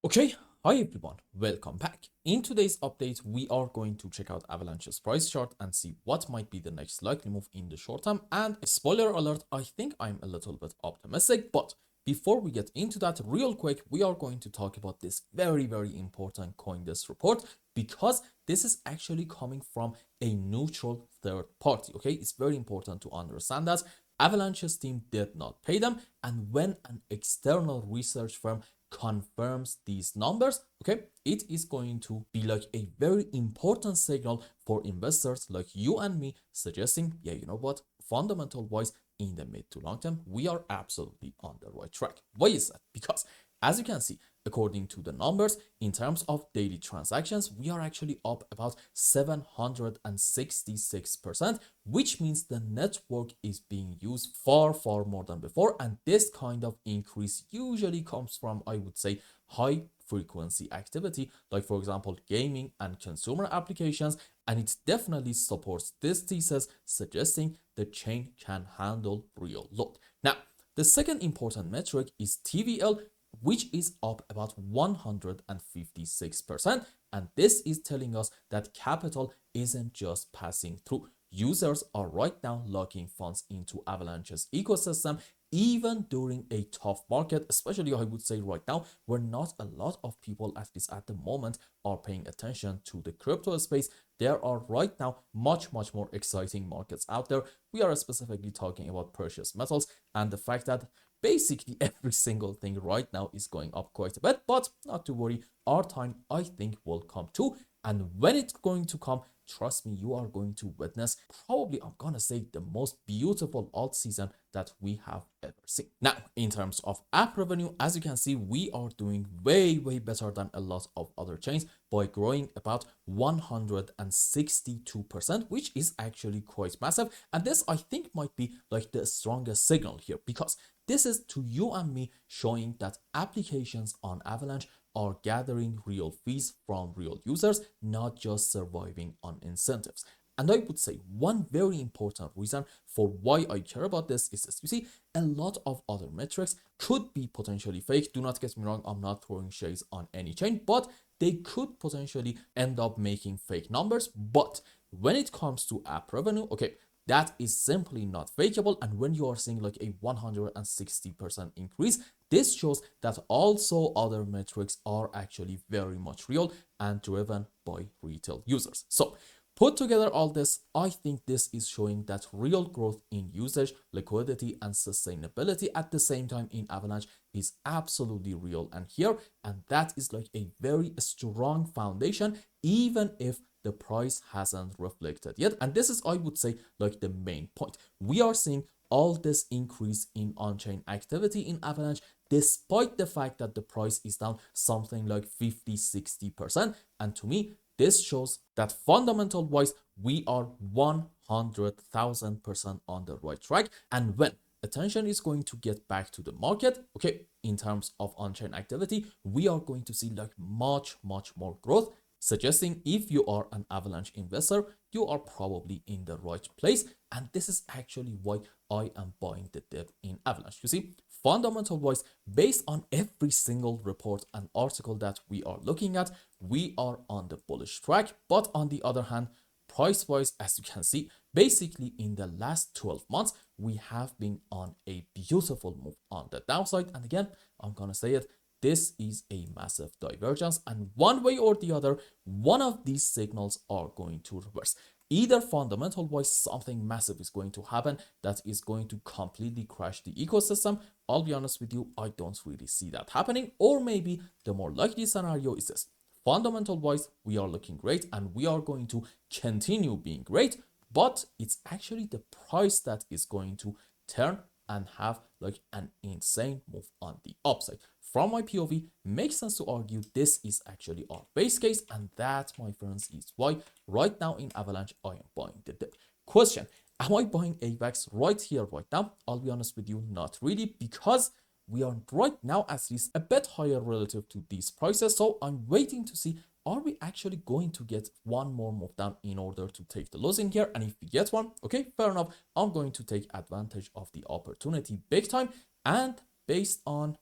Okay, hi everyone, welcome back. In today's update, we are going to check out Avalanche's price chart and see what might be the next likely move in the short term. And spoiler alert, I think I'm a little bit optimistic, but before we get into that real quick, we are going to talk about this very important CoinDesk report because this is actually coming from a neutral third party, okay? It's very important to understand that Avalanche's team did not pay them, and when an external research firm confirms these numbers, okay, it is going to be like a very important signal for investors like you and me, suggesting, yeah, you know what, fundamental wise, in the mid to long term, we are absolutely on the right track. Why is that? Because as you can see, according to the numbers, in terms of daily transactions, we are actually up about 766%, which means the network is being used far more than before. And this kind of increase usually comes from, I would say, high frequency activity, like for example, gaming and consumer applications. And it definitely supports this thesis, suggesting the chain can handle real load. Now, the second important metric is TVL, which is up about 156%. And this is telling us that capital isn't just passing through. Users are right now locking funds into Avalanche's ecosystem, even during a tough market, especially I would say right now, where not a lot of people, at least at the moment, are paying attention to the crypto space. There are right now much more exciting markets out there. We are specifically talking about precious metals and the fact that basically every single thing right now is going up quite a bit, but not to worry, our time I think will come too. And when it's going to come, trust me, you are going to witness probably, I'm gonna say, the most beautiful alt season that we have ever seen. Now, in terms of app revenue, as you can see, we are doing way better than a lot of other chains by growing about 162%, which is actually quite massive. And this, I think, might be like the strongest signal here, because this is to you and me showing that applications on Avalanche are gathering real fees from real users, not just surviving on incentives. And I would say one very important reason for why I care about this is this. You see, a lot of other metrics could be potentially fake. Do not get me wrong, I'm not throwing shades on any chain, but they could potentially end up making fake numbers. But when it comes to app revenue, okay, that is simply not fakeable. And when you are seeing like a 160% increase, this shows that also other metrics are actually very much real and driven by retail users. So put together all this, I think this is showing that real growth in usage, liquidity, and sustainability at the same time in Avalanche is absolutely real and here. And that is like a very strong foundation, even if the price hasn't reflected yet. And this is, I would say, like the main point. We are seeing all this increase in on-chain activity in Avalanche, despite the fact that the price is down something like 50-60%. And to me, this shows that fundamental wise, we are 100,000% on the right track. And when attention is going to get back to the market, okay, in terms of on-chain activity, we are going to see like much more growth, suggesting if you are an Avalanche investor, you are probably in the right place. And this is actually why I am buying the dip in Avalanche. You see, fundamental wise, based on every single report and article that we are looking at, we are on the bullish track. But on the other hand, price wise, as you can see, basically in the last 12 months, we have been on a beautiful move on the downside. And again, I'm gonna say it, this is a massive divergence, and one way or the other, one of these signals are going to reverse. Either fundamental wise, something massive is going to happen that is going to completely crash the ecosystem. I'll be honest with you, I don't really see that happening. Or maybe the more likely scenario is this. Fundamental wise, we are looking great and we are going to continue being great, but it's actually the price that is going to turn and have like an insane move on the upside. From my POV, makes sense to argue this is actually our base case, and that, my friends, is why right now in Avalanche I am buying the dip. Question: am I buying AVAX right here, right now? I'll be honest with you, not really, because we are right now at least a bit higher relative to these prices. So I'm waiting to see, are we actually going to get one more move down in order to take the loss in here? And if we get one, okay, fair enough, I'm going to take advantage of the opportunity big time. And based on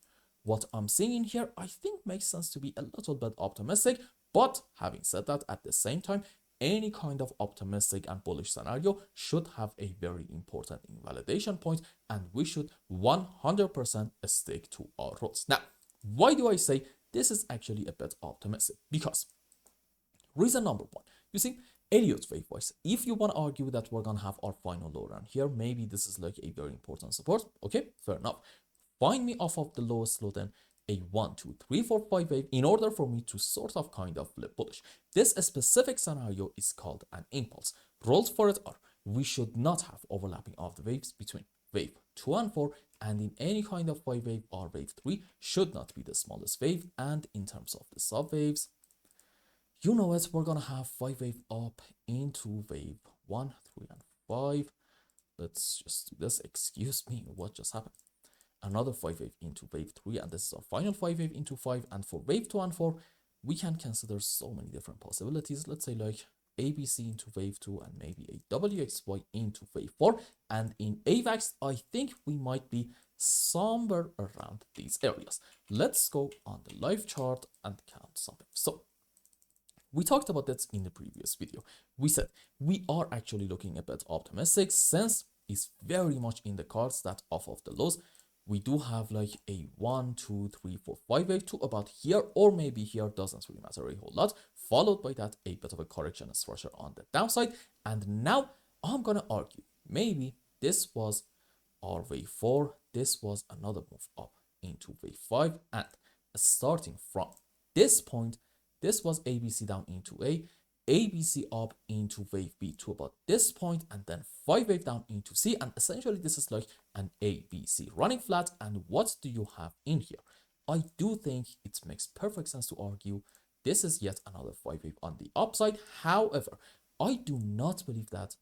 what I'm seeing in here, I think makes sense to be a little bit optimistic. But having said that, at the same time, any kind of optimistic and bullish scenario should have a very important invalidation point, and we should 100% stick to our rules. Now, why do I say this is actually a bit optimistic? Because reason number one, you see, Elliott wave wise, if you want to argue that we're gonna have our final low round here, maybe this is like a very important support. Okay, fair enough. Find me off of the lowest low, then a 1, 2, 3, 4, 5 wave in order for me to sort of kind of flip bullish. This specific scenario is called an impulse. Rules for it are we should not have overlapping of the waves between wave 2 and 4, and in any kind of 5 wave or wave 3 should not be the smallest wave. And in terms of the sub waves, you know it, we're gonna have 5 wave up into wave 1, 3, and 5. Let's just do this. Excuse me, what just happened? Another 5 wave into wave 3, and this is our final 5 wave into 5. And for wave 2 and 4, we can consider so many different possibilities. Let's say like ABC into wave 2 and maybe a WXY into wave 4. And in AVAX, I think we might be somewhere around these areas. Let's go on the live chart and count something. So we talked about that in the previous video. We said we are actually looking a bit optimistic since it's very much in the cards that off of the lows, we do have like a 1, 2, 3, 4, 5 wave to about here, or maybe here, doesn't really matter a whole lot, followed by that a bit of a correction structure on the downside. And now I'm gonna argue maybe this was our wave 4, this was another move up into wave 5, and starting from this point, this was ABC down into A, ABC up into wave B to about this point, and then 5 wave down into C. And essentially this is like an ABC running flat. And what do you have in here? I do think it makes perfect sense to argue this is yet another 5 wave on the upside. However, I do not believe that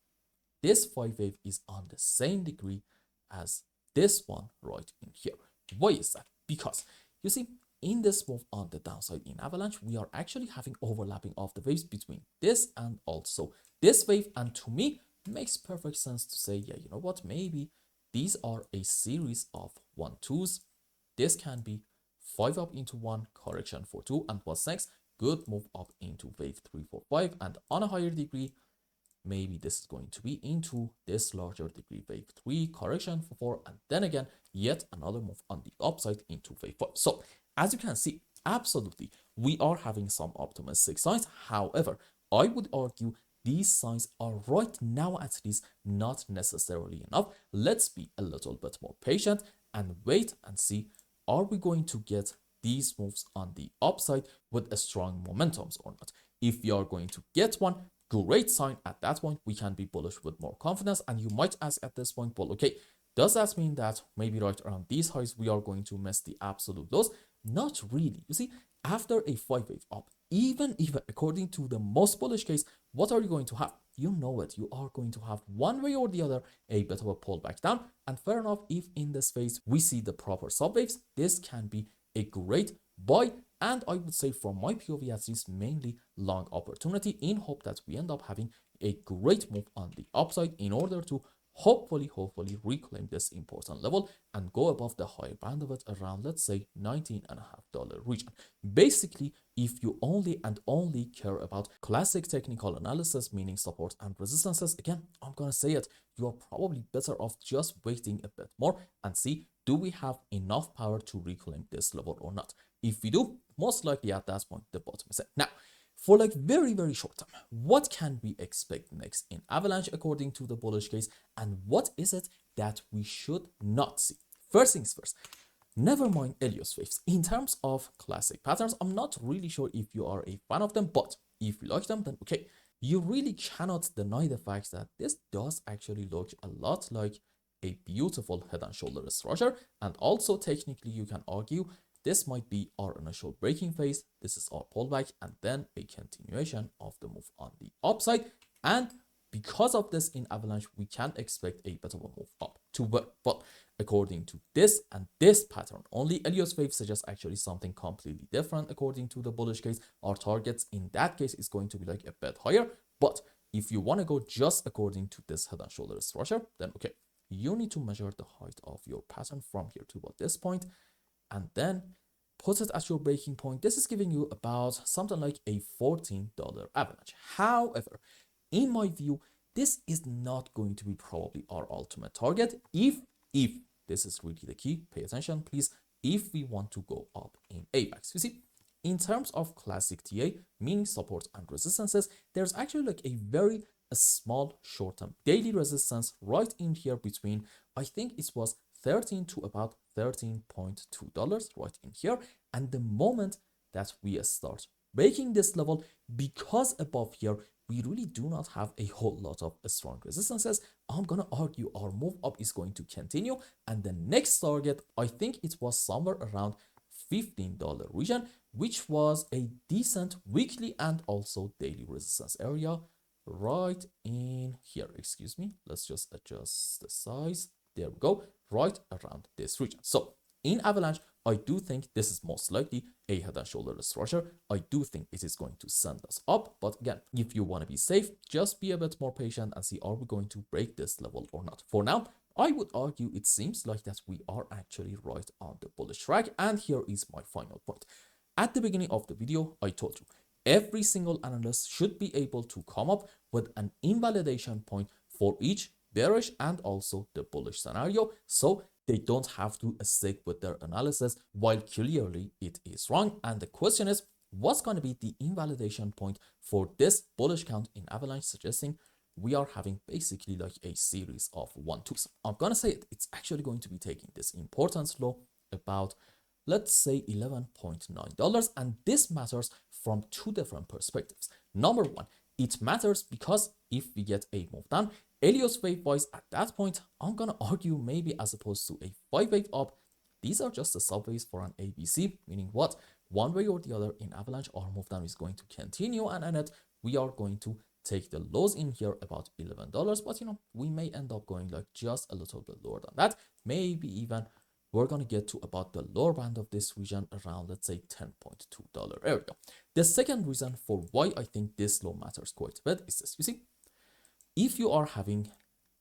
this 5 wave is on the same degree as this one right in here. Why is that? Because you see, in this move on the downside in Avalanche, we are actually having overlapping of the waves between this and also this wave. And to me, it makes perfect sense to say, yeah, you know what, maybe these are a series of 1-2s. This can be 5 up into 1, correction for 2, and what's next? Good move up into wave 3, 4, 5, and on a higher degree, maybe this is going to be into this larger degree wave 3, correction for 4, and then again, yet another move on the upside into wave 4. So as you can see, absolutely, we are having some optimistic signs. However, I would argue these signs are right now at least not necessarily enough. Let's be a little bit more patient and wait and see, are we going to get these moves on the upside with a strong momentums or not? If you are going to get one, great sign. At that point, we can be bullish with more confidence. And you might ask at this point, well, okay, does that mean that maybe right around these highs, we are going to miss the absolute lows? Not really. You see, after a 5 wave up, even according to the most bullish case, what are you going to have? You know it. You are going to have one way or the other a bit of a pullback down. And fair enough, if in this phase we see the proper sub waves, this can be a great buy. And I would say from my POV at least, mainly long opportunity, in hope that we end up having a great move on the upside in order to hopefully reclaim this important level and go above the higher band of it around, let's say, $19.5 region. Basically, if you only care about classic technical analysis, meaning support and resistances, again, I'm gonna say it, you are probably better off just waiting a bit more and see, do we have enough power to reclaim this level or not? If we do, most likely at that point, the bottom is set. Now, for like very short term, what can we expect next in Avalanche according to the bullish case, and what is it that we should not see? First things first, never mind Elliott waves. In terms of classic patterns, I'm not really sure if you are a fan of them, but if you like them, then okay. You really cannot deny the fact that this does actually look a lot like a beautiful head and shoulder structure, and also technically you can argue this might be our initial breaking phase, this is our pullback, and then a continuation of the move on the upside. And because of this in Avalanche, we can expect a bit of a move up to work. But according to this and this pattern, only Elliott wave suggests actually something completely different. According to the bullish case, our targets in that case is going to be like a bit higher. But if you want to go just according to this head and shoulder structure, then okay, you need to measure the height of your pattern from here to about this point. and then put it at your breaking point. This is giving you about something like a $14 avalanche. However, in my view, this is not going to be probably our ultimate target. If this is really the key, pay attention, please. If we want to go up in AVAX, you see, in terms of classic TA, meaning support and resistances, there's actually like a small short-term daily resistance right in here between, I think it was 13 to about $13.2 right in here. And the moment that we start breaking this level, because above here we really do not have a whole lot of strong resistances, I'm gonna argue our move up is going to continue, and the next target, I think it was somewhere around $15 region, which was a decent weekly and also daily resistance area right in here. Excuse me, let's just adjust the size. There we go, right around this region. So in Avalanche, I do think this is most likely a head and shoulder structure. I do think it is going to send us up. But again, if you want to be safe, just be a bit more patient and see, are we going to break this level or not? For now, I would argue it seems like that we are actually right on the bullish track. And here is my final point. At the beginning of the video, I told you, every single analyst should be able to come up with an invalidation point for each bearish and also the bullish scenario, so they don't have to stick with their analysis while clearly it is wrong. And the question is, what's going to be the invalidation point for this bullish count in Avalanche, suggesting we are having basically like a series of 1-2s. I'm going to say it's actually going to be taking this importance low about, let's say, $11.9. And this matters from two different perspectives. Number one, it matters because if we get a move down, Helios wave wise, at that point, I'm gonna argue maybe as opposed to a 5-wave up, these are just the subways for an ABC, meaning what? One way or the other in Avalanche, our move down is going to continue, and in it, we are going to take the lows in here about $11, but we may end up going like just a little bit lower than that. Maybe even we're gonna get to about the lower band of this region around, let's say, $10.2 area. The second reason for why I think this low matters quite a bit is this. You see, if you are having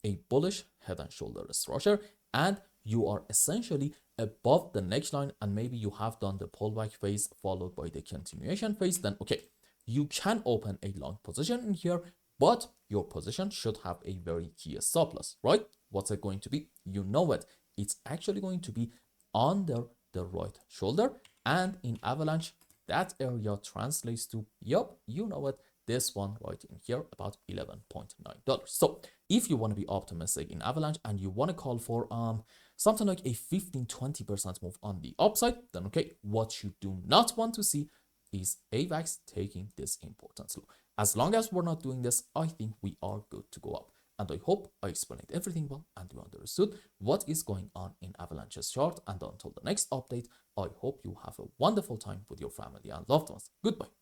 a bullish head and shoulder structure and you are essentially above the neckline and maybe you have done the pullback phase followed by the continuation phase, then okay, you can open a long position in here, but your position should have a very key stop loss, right? What's it going to be? You know it. It's actually going to be under the right shoulder, and in Avalanche, that area translates to, yup, you know it, this one right in here, about $11.9. So if you want to be optimistic in Avalanche and you want to call for something like a 15-20% move on the upside, then okay, what you do not want to see is AVAX taking this importance low. As long as we're not doing this, I think we are good to go up. And I hope I explained everything well and you understood what is going on in Avalanche's chart. And until the next update, I hope you have a wonderful time with your family and loved ones. Goodbye.